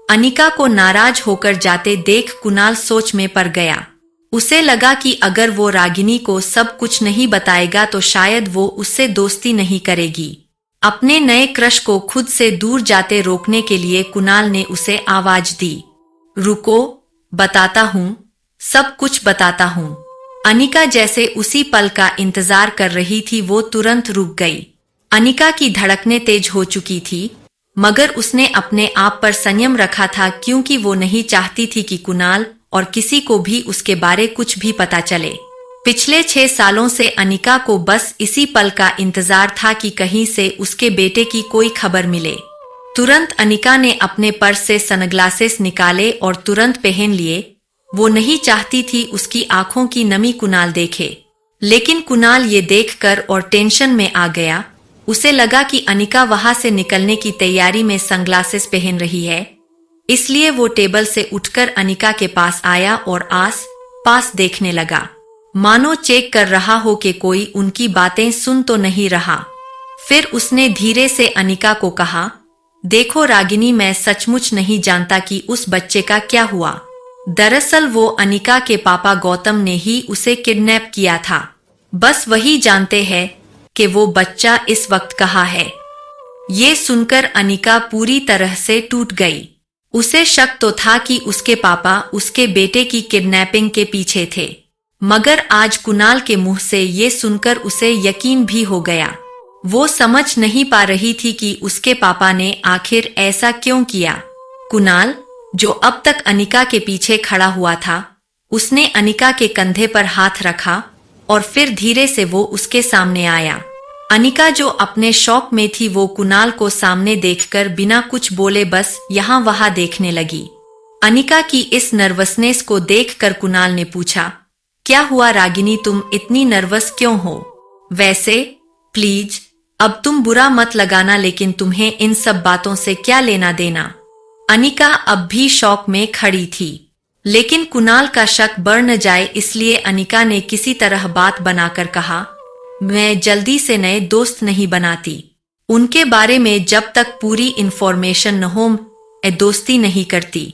अनिका को नाराज होकर जाते देख कुणाल सोच में पड़ गया। उसे लगा कि अगर वो रागिनी को सब कुछ नहीं बताएगा तो शायद वो उससे दोस्ती नहीं करेगी। अपने नए क्रश को खुद से दूर जाते रोकने के लिए कुणाल ने उसे आवाज दी, रुको, बताता हूँ, सब कुछ बताता हूँ। अनिका जैसे उसी पल का इंतजार कर रही थी, वो तुरंत रुक गई। अनिका की धड़कनें तेज हो चुकी थी, मगर उसने अपने आप पर संयम रखा था क्योंकि वो नहीं चाहती थी कि कुणाल और किसी को भी उसके बारे कुछ भी पता चले। पिछले 6 सालों से अनिका को बस इसी पल का इंतजार था कि कहीं से उसके बेटे की कोई खबर मिले। तुरंत अनिका ने अपने पर्स से सनग्लासेस निकाले और तुरंत पहन लिए। वो नहीं चाहती थी उसकी आंखों की नमी कुणाल देखे, लेकिन कुणाल ये देखकर और टेंशन में आ गया। उसे लगा कि अनिका वहां से निकलने की तैयारी में सनग्लासेस पहन रही है, इसलिए वो टेबल से उठकर अनिका के पास आया और आस पास देखने लगा, मानो चेक कर रहा हो कि कोई उनकी बातें सुन तो नहीं रहा। फिर उसने धीरे से अनिका को कहा, देखो रागिनी, मैं सचमुच नहीं जानता कि उस बच्चे का क्या हुआ। दरअसल वो अनिका के पापा गौतम ने ही उसे किडनैप किया था। बस वही जानते हैं कि वो बच्चा इस वक्त कहाँ है। ये सुनकर अनिका पूरी तरह से टूट गई। उसे शक तो था कि उसके पापा उसके बेटे की किडनैपिंग के पीछे थे, मगर आज कुणाल के मुंह से ये सुनकर उसे यकीन भी हो गया। वो समझ नहीं पा रही थी कि उसके पापा ने आखिर ऐसा क्यों किया। कुणाल, जो अब तक अनिका के पीछे खड़ा हुआ था, उसने अनिका के कंधे पर हाथ रखा और फिर धीरे से वो उसके सामने आया। अनिका जो अपने शौक में थी, वो कुणाल को सामने देखकर बिना कुछ बोले बस यहाँ वहां देखने लगी। अनिका की इस नर्वसनेस को देखकर कुणाल ने पूछा, क्या हुआ रागिनी, तुम इतनी नर्वस क्यों हो? वैसे प्लीज अब तुम बुरा मत लगाना, लेकिन तुम्हें इन सब बातों से क्या लेना देना? अनिका अब भी शौक में खड़ी थी, लेकिन कुणाल का शक बढ़ न जाए इसलिए अनिका ने किसी तरह बात बनाकर कहा, मैं जल्दी से नए दोस्त नहीं बनाती। उनके बारे में जब तक पूरी इंफॉर्मेशन न हो मैं दोस्ती नहीं करती।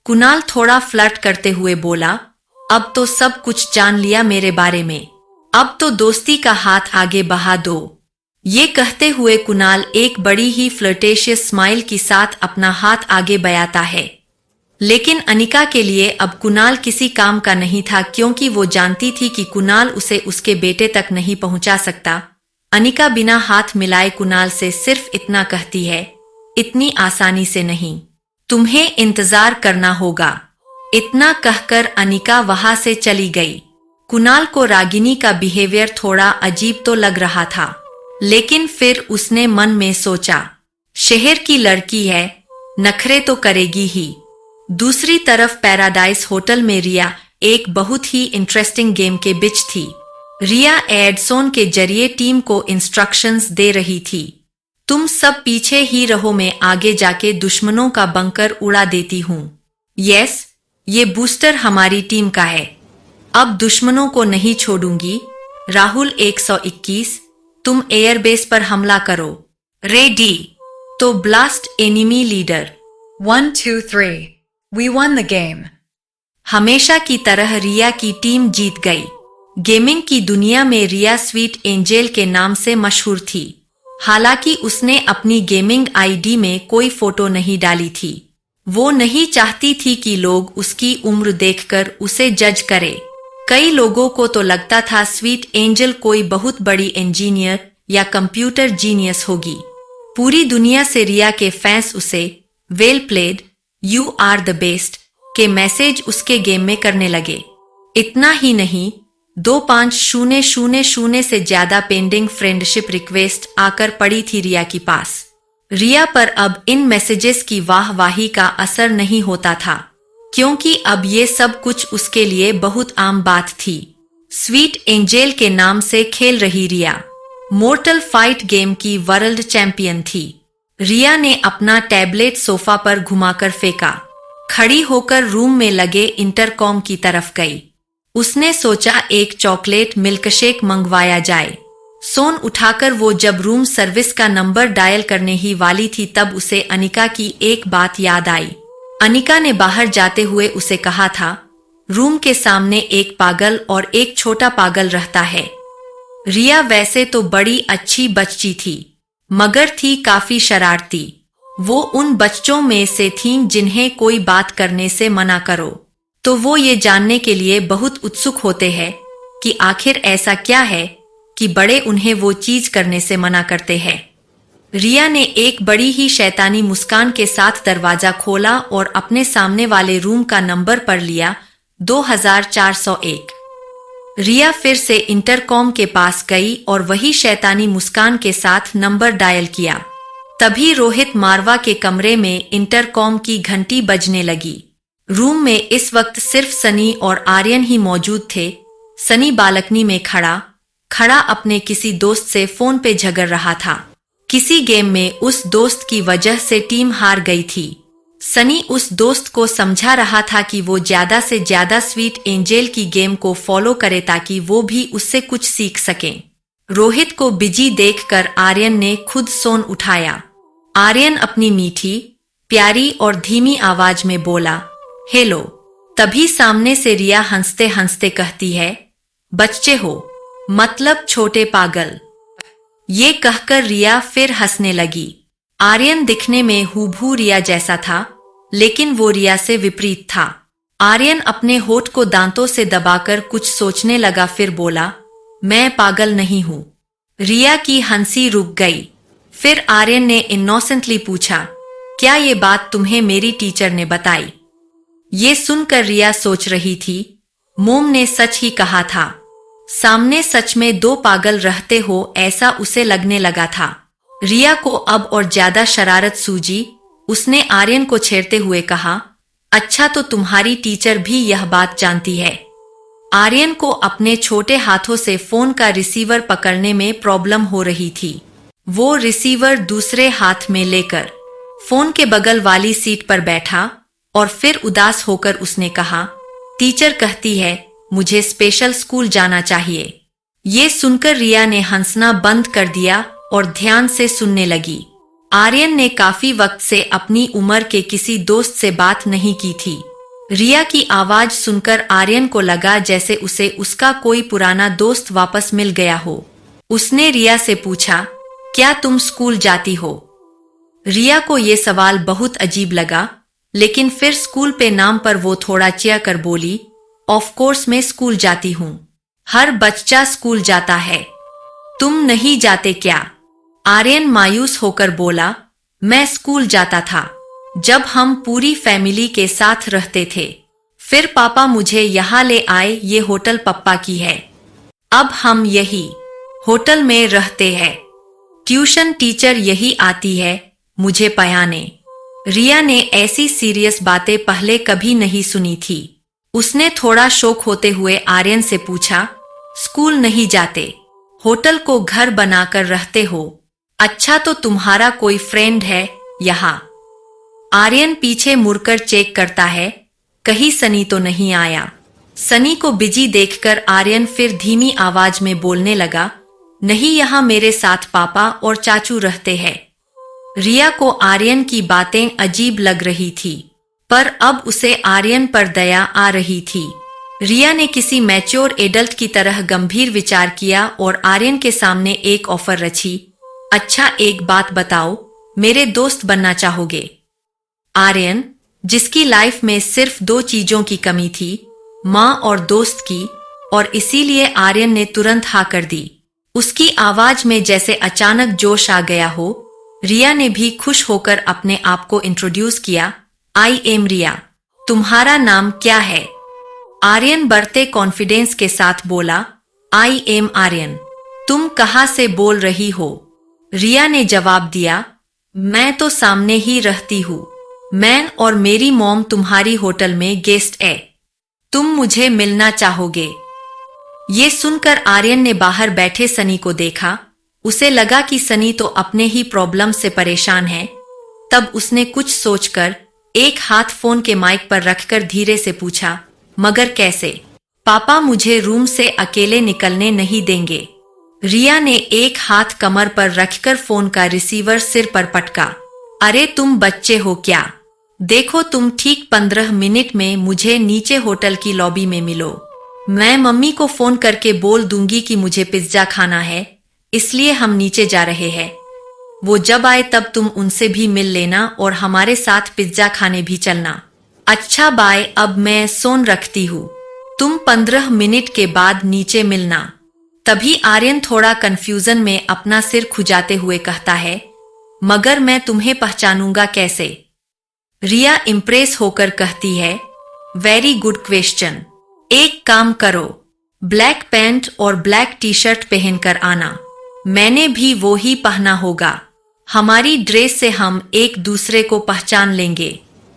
कुणाल थोड़ा फ्लर्ट करते हुए बोला, अब तो सब कुछ जान लिया मेरे बारे में, अब तो दोस्ती का हाथ आगे बढ़ा दो। ये कहते हुए कुणाल एक बड़ी ही फ्लर्टेशियस स्माइल के साथ अपना हाथ आगे बढ़ाता है। लेकिन अनिका के लिए अब कुणाल किसी काम का नहीं था, क्योंकि वो जानती थी कि कुणाल उसे उसके बेटे तक नहीं पहुंचा सकता। अनिका बिना हाथ मिलाए कुणाल से सिर्फ इतना कहती है, इतनी आसानी से नहीं, तुम्हें इंतजार करना होगा। इतना कहकर अनिका वहां से चली गई। कुणाल को रागिनी का बिहेवियर थोड़ा अजीब तो लग रहा था, लेकिन फिर उसने मन में सोचा, शहर की लड़की है, नखरे तो करेगी ही। दूसरी तरफ पैराडाइज होटल में रिया एक बहुत ही इंटरेस्टिंग गेम के बीच थी। रिया एडसोन के जरिए टीम को इंस्ट्रक्शंस दे रही थी, तुम सब पीछे ही रहो, मैं आगे जाके दुश्मनों का बंकर उड़ा देती हूँ। यस, ये बूस्टर हमारी टीम का है, अब दुश्मनों को नहीं छोड़ूंगी। राहुल 121, तुम एयरबेस पर हमला करो। रेडी, तो blast enemy leader. 1, 2, 3. We won the game. हमेशा की तरह रिया की टीम जीत गई। गेमिंग की दुनिया में रिया स्वीट एंजेल के नाम से मशहूर थी। हालांकि उसने अपनी गेमिंग आईडी में कोई फोटो नहीं डाली थी। वो नहीं चाहती थी कि लोग उसकी उम्र देखकर उसे जज करें। कई लोगों को तो लगता था स्वीट एंजल कोई बहुत बड़ी इंजीनियर या कंप्यूटर जीनियस होगी। पूरी दुनिया से रिया के फैंस उसे well played, you are the best के मैसेज उसके गेम में करने लगे। इतना ही नहीं, 2500 से ज्यादा पेंडिंग फ्रेंडशिप रिक्वेस्ट आकर पड़ी थी रिया के पास। रिया पर अब इन मैसेजेस की वाहवाही का असर नहीं होता था, क्योंकि अब ये सब कुछ उसके लिए बहुत आम बात थी। स्वीट एंजेल के नाम से खेल रही रिया मोर्टल फाइट गेम की वर्ल्ड चैंपियन थी। रिया ने अपना टैबलेट सोफा पर घुमाकर फेंका, खड़ी होकर रूम में लगे इंटरकॉम की तरफ गई। उसने सोचा एक चॉकलेट मिल्कशेक मंगवाया जाए। सोन उठाकर वो जब रूम सर्विस का नंबर डायल करने ही वाली थी, तब उसे अनिका की एक बात याद आई। अनिका ने बाहर जाते हुए उसे कहा था, रूम के सामने एक पागल और एक छोटा पागल रहता है। रिया वैसे तो बड़ी अच्छी बच्ची थी, मगर थी काफी शरारती। वो उन बच्चों में से थीं जिन्हें कोई बात करने से मना करो तो वो ये जानने के लिए बहुत उत्सुक होते हैं कि आखिर ऐसा क्या है कि बड़े उन्हें वो चीज करने से मना करते हैं। रिया ने एक बड़ी ही शैतानी मुस्कान के साथ दरवाजा खोला और अपने सामने वाले रूम का नंबर पढ़ लिया, 2401। रिया फिर से इंटरकॉम के पास गई और वही शैतानी मुस्कान के साथ नंबर डायल किया। तभी रोहित मारवा के कमरे में इंटरकॉम की घंटी बजने लगी। रूम में इस वक्त सिर्फ सनी और आर्यन ही मौजूद थे। सनी बालकनी में खड़ा अपने किसी दोस्त से फोन पे झगड़ रहा था। किसी गेम में उस दोस्त की वजह से टीम हार गई थी। सनी उस दोस्त को समझा रहा था कि वो ज्यादा से ज्यादा स्वीट एंजेल की गेम को फॉलो करे ताकि वो भी उससे कुछ सीख सके। रोहित को बिजी देखकर आर्यन ने खुद फोन उठाया। आर्यन अपनी मीठी, प्यारी और धीमी आवाज में बोला, हेलो। तभी सामने से रिया हंसते हंसते कहती है, बच्चे हो, मतलब छोटे पागल। ये कहकर रिया फिर हंसने लगी। आर्यन दिखने में हूबहू रिया जैसा था, लेकिन वो रिया से विपरीत था। आर्यन अपने होठ को दांतों से दबाकर कुछ सोचने लगा, फिर बोला, मैं पागल नहीं हूं। रिया की हंसी रुक गई। फिर आर्यन ने इनोसेंटली पूछा, क्या ये बात तुम्हें मेरी टीचर ने बताई? ये सुनकर रिया सोच रही थी, मोम ने सच ही कहा था। सामने सच में दो पागल रहते हो ऐसा उसे लगने लगा था। रिया को अब और ज्यादा शरारत सूझी। उसने आर्यन को छेड़ते हुए कहा, अच्छा तो तुम्हारी टीचर भी यह बात जानती है। आर्यन को अपने छोटे हाथों से फोन का रिसीवर पकड़ने में प्रॉब्लम हो रही थी। वो रिसीवर दूसरे हाथ में लेकर फोन के बगल वाली सीट पर बैठा और फिर उदास होकर उसने कहा, टीचर कहती है मुझे स्पेशल स्कूल जाना चाहिए। ये सुनकर रिया ने हंसना बंद कर दिया और ध्यान से सुनने लगी। आर्यन ने काफी वक्त से अपनी उम्र के किसी दोस्त से बात नहीं की थी। रिया की आवाज सुनकर आर्यन को लगा जैसे उसे उसका कोई पुराना दोस्त वापस मिल गया हो। उसने रिया से पूछा, क्या तुम स्कूल जाती हो? रिया को यह सवाल बहुत अजीब लगा, लेकिन फिर स्कूल पे नाम पर वो थोड़ा चिया कर बोली, ऑफ कोर्स मैं स्कूल जाती हूँ। हर बच्चा स्कूल जाता है, तुम नहीं जाते क्या? आर्यन मायूस होकर बोला, मैं स्कूल जाता था जब हम पूरी फैमिली के साथ रहते थे। फिर पापा मुझे यहाँ ले आए, ये होटल पप्पा की है। अब हम यही होटल में रहते हैं। ट्यूशन टीचर यही आती है मुझे पढ़ाने। रिया ने ऐसी सीरियस बातें पहले कभी नहीं सुनी थी। उसने थोड़ा शौक होते हुए आर्यन से पूछा, स्कूल नहीं जाते, होटल को घर बनाकर रहते हो? अच्छा तो तुम्हारा कोई फ्रेंड है यहाँ? आर्यन पीछे मुड़कर चेक करता है, कहीं सनी तो नहीं आया। सनी को बिजी देखकर आर्यन फिर धीमी आवाज में बोलने लगा, नहीं, यहाँ मेरे साथ पापा और चाचू रहते हैं। रिया को आर्यन की बातें अजीब लग रही थी, पर अब उसे आर्यन पर दया आ रही थी। रिया ने किसी मैच्योर एडल्ट की तरह गंभीर विचार किया और आर्यन के सामने एक ऑफर रची, अच्छा एक बात बताओ, मेरे दोस्त बनना चाहोगे? आर्यन, जिसकी लाइफ में सिर्फ दो चीजों की कमी थी, माँ और दोस्त की, और इसीलिए आर्यन ने तुरंत हाँ कर दी। उसकी आवाज में जैसे अचानक जोश आ गया हो। रिया ने भी खुश होकर अपने आप को इंट्रोड्यूस किया, आई एम रिया, तुम्हारा नाम क्या है? आर्यन बढ़ते कॉन्फिडेंस के साथ बोला, आई एम आर्यन, तुम कहाँ से बोल रही हो? रिया ने जवाब दिया, मैं तो सामने ही रहती हूँ। मैं और मेरी मॉम तुम्हारी होटल में गेस्ट है, तुम मुझे मिलना चाहोगे? ये सुनकर आर्यन ने बाहर बैठे सनी को देखा। उसे लगा कि सनी तो अपने ही प्रॉब्लम से परेशान है। तब उसने कुछ सोचकर एक हाथ फोन के माइक पर रखकर धीरे से पूछा, मगर कैसे? पापा मुझे रूम से अकेले निकलने नहीं देंगे। रिया ने एक हाथ कमर पर रखकर फोन का रिसीवर सिर पर पटका, अरे तुम बच्चे हो क्या? देखो तुम ठीक 15 मिनट में मुझे नीचे होटल की लॉबी में मिलो। मैं मम्मी को फोन करके बोल दूंगी कि मुझे पिज्जा खाना है, इसलिए हम नीचे जा रहे हैं। वो जब आए तब तुम उनसे भी मिल लेना और हमारे साथ पिज्जा खाने भी चलना। अच्छा बाय, अब मैं फोन रखती हूँ। तुम 15 मिनट के बाद नीचे मिलना। तभी आर्यन थोड़ा कंफ्यूजन में अपना सिर खुजाते हुए कहता है, मगर मैं तुम्हें पहचानूंगा कैसे? रिया इम्प्रेस होकर कहती है, वेरी गुड क्वेश्चन। एक काम करो, ब्लैक पैंट और ब्लैक टी शर्ट पहनकर आना। मैंने भी वो ही पहना होगा। हमारी ड्रेस से हम एक दूसरे को पहचान लेंगे।